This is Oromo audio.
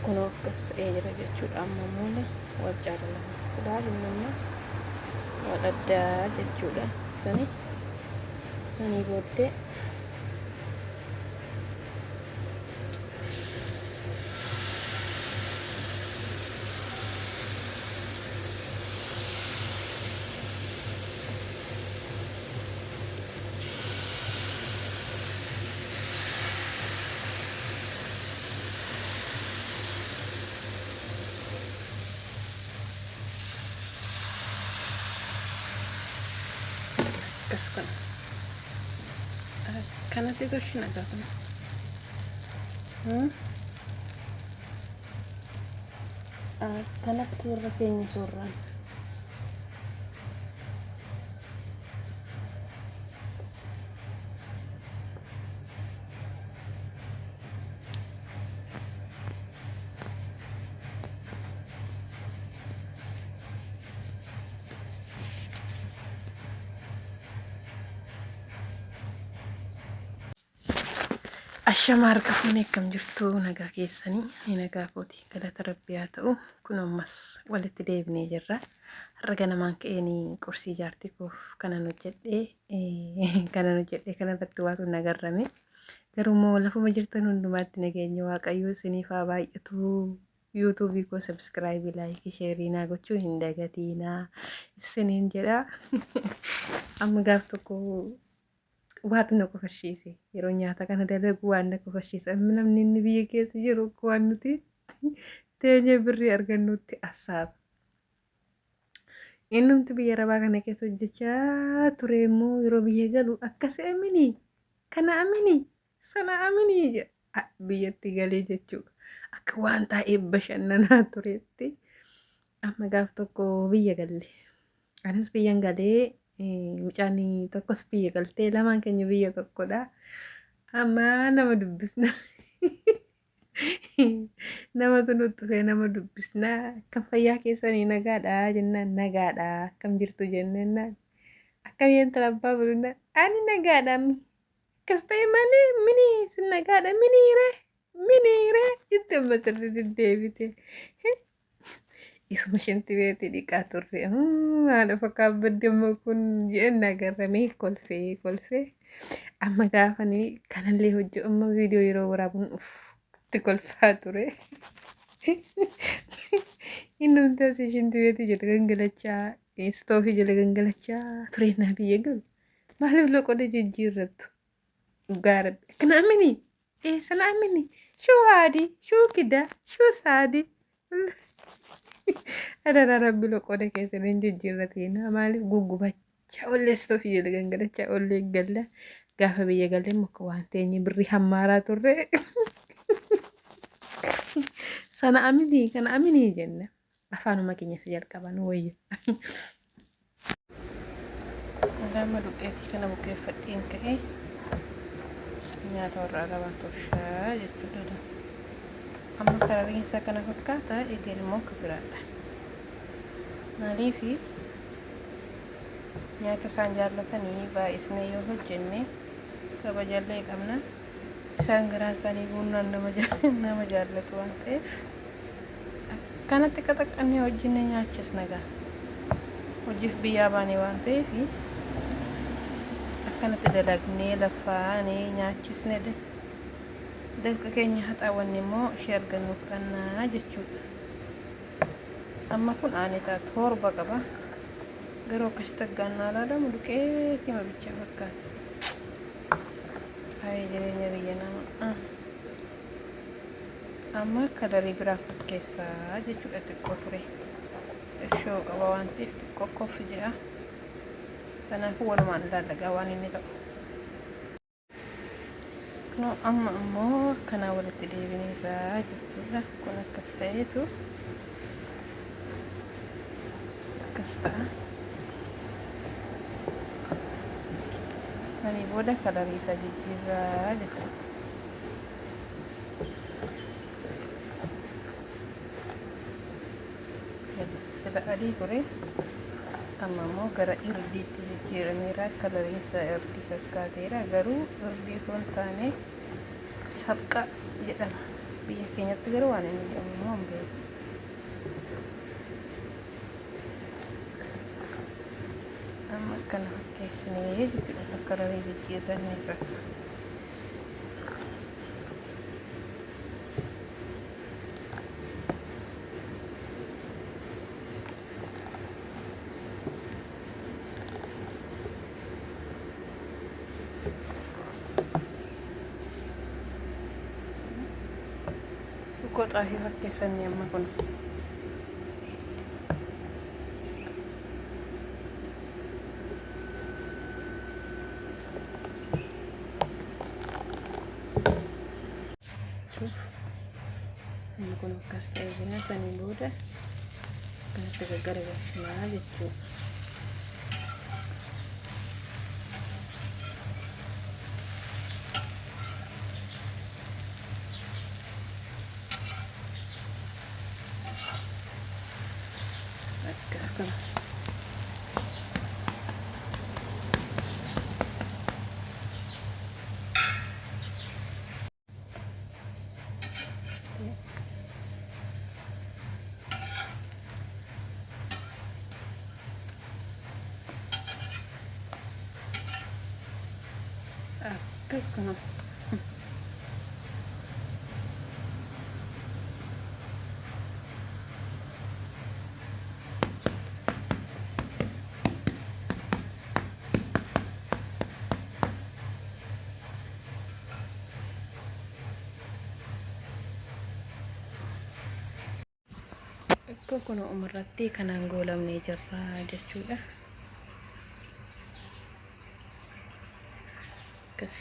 kunoo akkas ta'ee jira jechuudha. Amma muuna wal caalaa ilaalin amma wal addaa jechuudha. Sanii booddee kanatti toshina gafna kanatti irra keenya soorraan ashama harka fuunee akkam jirtu nagaa keessanii nagaa kooti galata rabbii haa ta'u kun ammas walitti deebinee jirra har'a ganamaan ka'eenii qursii jaartii koof kanan hojjedhe kanarratti waatu nagarrame garuu moo lafuma jirtan hundumaatti nageenya waaqayyoo isiniif haa baay'atu yuutuubii koo sabskraayibii laayikii sheerii naa gochuu hin dagatiinaa isiniin jedha amma gaaf tokko waatu na kofashiise yeroo nyaata kana dalagu waan na kofashiise namni inni biyya keessa jiru waan nuti teenyee birrii argannutti assaaba. Innumti biyya arabaa kana keessa hojjechaa ture immoo yeroo biyya galu akkasii amini kana amini sana amini jedha biyyatti galee jechuudha. Akka waan taa'ee bashannanaa turetti amma gaaf tokko biyya galle anis biyyan galee mucaani tokkos biyya galtee lamaan keenya biyya tokkodha. Amma nama dubbisna namatu nutti dhufee nama dubbisna akkam fayyaa keessanii nagaadha jennaan nagaadha akkam jirtu jennaan akkam yenta labbaa bulunna ani nagaadha akkas ta'e malee mini sin nagaadha miniire itti amma sirri deebite isuma shanti beeti dhiqaa turre haadha fakkaat baddamma kun jedhan agarramee kolfee amma gaafanii kanallee hojii amma viidiyoo yeroo waraabuun itti kolfaa ture innumti asii shanti beeti jala gangalachaa istoofii jala gangalachaa tureenaa biyya galu maaliif loqoda jijjiirrattu dhugaa rabbi kana amini sana amini shuu haadii shuu kidaa shuu saadii adana rabbi loqoda keessan jijjiirrateena maaliif guggubachaa olleessitoo fi jala gangalachaa ollee galla gaafa biyya galee muka waan teenye birrii hammaaraa turre sana amini kana amini jenna afaanuma keenyas jalqaban wayya lama duqeetii kana bukeeffadhiin ka'e nyaata warraa qaban toshaa jechuudha. Amma karariinsa kana fakkaata eegeen immoo kabiraadha. Maaliifi nyaata isaan jaallatanii baay'isnee yoo hojjenne kabajallee qabna. Isaan garaan isaanii guunnaan nama jaallatu waan ta'eef kanatti qaxaqqannee hojjenne nyaachisna gaa. Hojiif biyyaa baane waan ta'eef akkanatti dalagnee lafaanee nyaachisne dalqa keenya haxaawwanne immoo ishee argannuuf kannaa jechuudha. Amma kun aanetaa torba qaba garuu akkasitti aggaannaa laalamu duqeetima bichaa fakkaata. Haayee jireenya biyya namaa amma kalarii biraa fakkeessaa jechuudha. Xiqqoo ture ishoo qaba waan ta'eef xiqqoo koffi jedha. Kanaafuu walumaan ilaallagaa waan inni ta'u. No amma ammoo akkanaa walitti deebineerraa jechuudha. Kun akkas ta'eetu akkas ta'a. Ani booda kalarii isa jijjiirraa jechuudha. Sila adii ture amma immoo gara irdiitti jijjiirameera. Kalariin isaa irdii fakkaateera garuu irdii osoo hin taane sabqa jedhama. biyya keenyatti garuu waan inni jedhamu immoo hin beeku. Amma akkana fakkeessinee jechuudha akka raree jijjiirranne irra. Qoxaa fi fakkeessanii amma kun. Amma kun akkas ta'e jira sanii booda kanatti gaggaragalchinaa jechuudha. Akkas kana. Akkas kana. Akka kun umarratti kanaan goolamnee jirra jechuudha. Akkas.